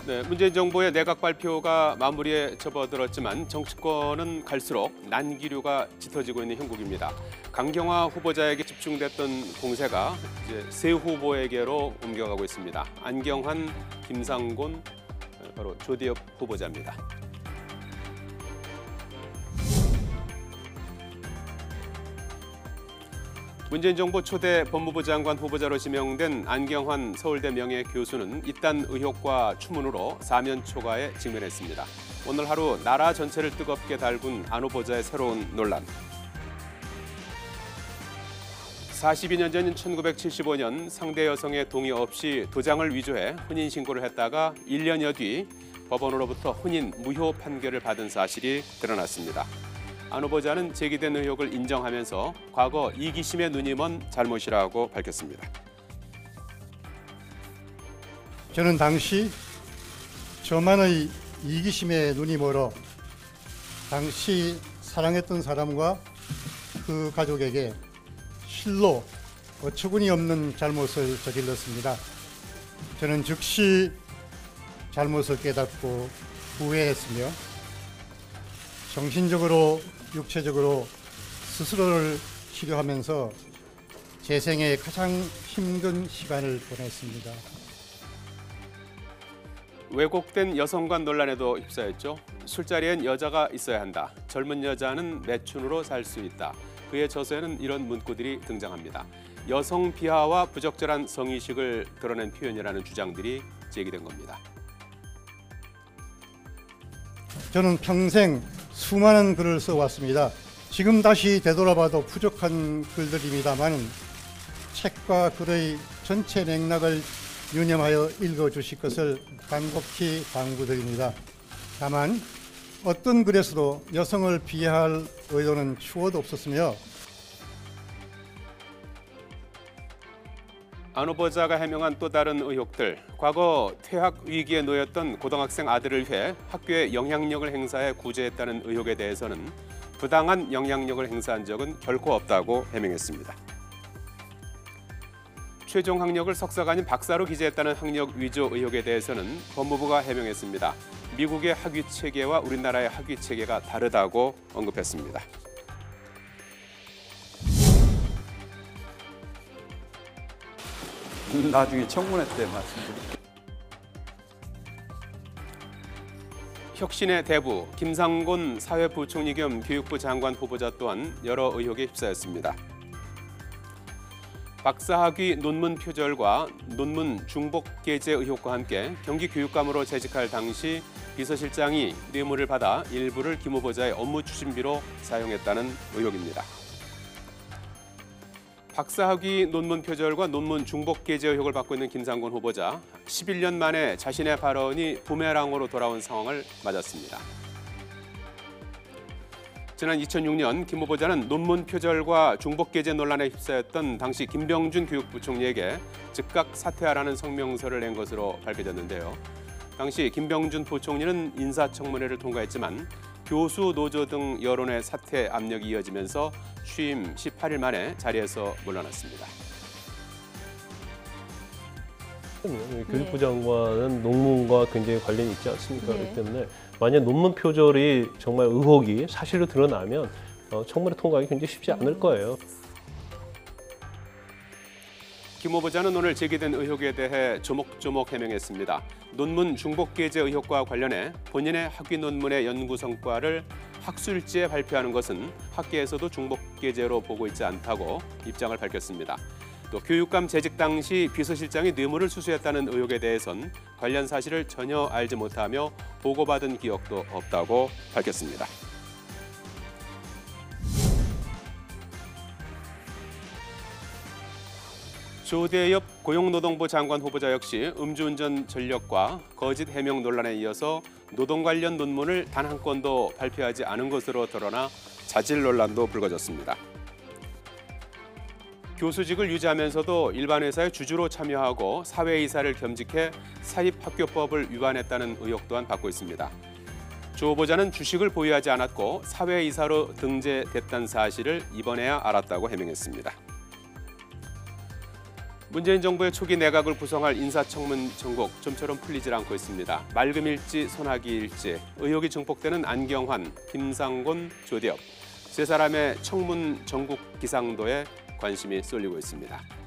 네, 문재인 정부의 내각 발표가 마무리에 접어들었지만 정치권은 갈수록 난기류가 짙어지고 있는 형국입니다. 강경화 후보자에게 집중됐던 공세가 이제 새 후보에게로 옮겨가고 있습니다. 안경환, 김상곤, 바로 조대엽 후보자입니다. 문재인 정부 초대 법무부 장관 후보자로 지명된 안경환 서울대 명예교수는 이딴 의혹과 추문으로 사면 초과에 직면했습니다. 오늘 하루 나라 전체를 뜨겁게 달군 안 후보자의 새로운 논란. 42년 전인 1975년 상대 여성의 동의 없이 도장을 위조해 혼인신고를 했다가 1년여 뒤 법원으로부터 혼인 무효 판결을 받은 사실이 드러났습니다. 안 후보자는 제기된 의혹을 인정하면서 과거 이기심에 눈이 먼 잘못이라고 밝혔습니다. 저는 당시 저만의 이기심에 눈이 멀어 당시 사랑했던 사람과 그 가족에게 실로 어처구니 없는 잘못을 저질렀습니다. 저는 즉시 잘못을 깨닫고 후회했으며 정신적으로 육체적으로 스스로를 치료하면서 제 생애 가장 힘든 시간을 보냈습니다. 왜곡된 여성관 논란에도 휩싸였죠. 술자리엔 여자가 있어야 한다. 젊은 여자는 매춘으로 살 수 있다. 그의 저서에는 이런 문구들이 등장합니다. 여성 비하와 부적절한 성의식을 드러낸 표현이라는 주장들이 제기된 겁니다. 저는 평생 수많은 글을 써왔습니다. 지금 다시 되돌아봐도 부족한 글들입니다만 책과 글의 전체 맥락을 유념하여 읽어주실 것을 간곡히 당부드립니다. 다만 어떤 글에서도 여성을 비하할 의도는 추호도 없었으며 안 후보자가 해명한 또 다른 의혹들, 과거 퇴학 위기에 놓였던 고등학생 아들을 위해 학교에 영향력을 행사해 구제했다는 의혹에 대해서는 부당한 영향력을 행사한 적은 결코 없다고 해명했습니다. 최종 학력을 석사가 아닌 박사로 기재했다는 학력 위조 의혹에 대해서는 법무부가 해명했습니다. 미국의 학위 체계와 우리나라의 학위 체계가 다르다고 언급했습니다. 나중에 청문회 때 말씀드릴게요. 혁신의 대부 김상곤 사회부총리 겸 교육부 장관 후보자 또한 여러 의혹에 휩싸였습니다. 박사학위 논문 표절과 논문 중복 게재 의혹과 함께 경기교육감으로 재직할 당시 비서실장이 뇌물을 받아 일부를 김 후보자의 업무 추진비로 사용했다는 의혹입니다. 박사학위 논문 표절과 논문 중복 게재 의혹을 받고 있는 김상곤 후보자, 11년 만에 자신의 발언이 부메랑으로 돌아온 상황을 맞았습니다. 지난 2006년 김 후보자는 논문 표절과 중복 게재 논란에 휩싸였던 당시 김병준 교육부총리에게 즉각 사퇴하라는 성명서를 낸 것으로 밝혀졌는데요. 당시 김병준 부총리는 인사청문회를 통과했지만 교수, 노조 등 여론의 사퇴 압력이 이어지면서 취임 18일 만에 자리에서 물러났습니다. 교육부 장관은 논문과 굉장히 관련이 있지 않습니까? 네. 그렇기 때문에 만약 논문 표절이 정말 의혹이 사실로 드러나면 청문회 통과하기 굉장히 쉽지 않을 거예요. 김 후보자는 오늘 제기된 의혹에 대해 조목조목 해명했습니다. 논문 중복 게재 의혹과 관련해 본인의 학위 논문의 연구 성과를 학술지에 발표하는 것은 학계에서도 중복 게재로 보고 있지 않다고 입장을 밝혔습니다. 또 교육감 재직 당시 비서실장이 뇌물을 수수했다는 의혹에 대해선 관련 사실을 전혀 알지 못하며 보고받은 기억도 없다고 밝혔습니다. 조대엽 고용노동부 장관 후보자 역시 음주운전 전력과 거짓 해명 논란에 이어서 노동 관련 논문을 단 한 건도 발표하지 않은 것으로 드러나 자질 논란도 불거졌습니다. 교수직을 유지하면서도 일반 회사의 주주로 참여하고 사회이사를 겸직해 사립학교법을 위반했다는 의혹 또한 받고 있습니다. 조 후보자는 주식을 보유하지 않았고 사회이사로 등재됐다는 사실을 이번에야 알았다고 해명했습니다. 문재인 정부의 초기 내각을 구성할 인사청문 전국 좀처럼 풀리질 않고 있습니다. 맑음일지 소나기일지 의혹이 증폭되는 안경환, 김상곤, 조대엽 세 사람의 청문 전국 기상도에 관심이 쏠리고 있습니다.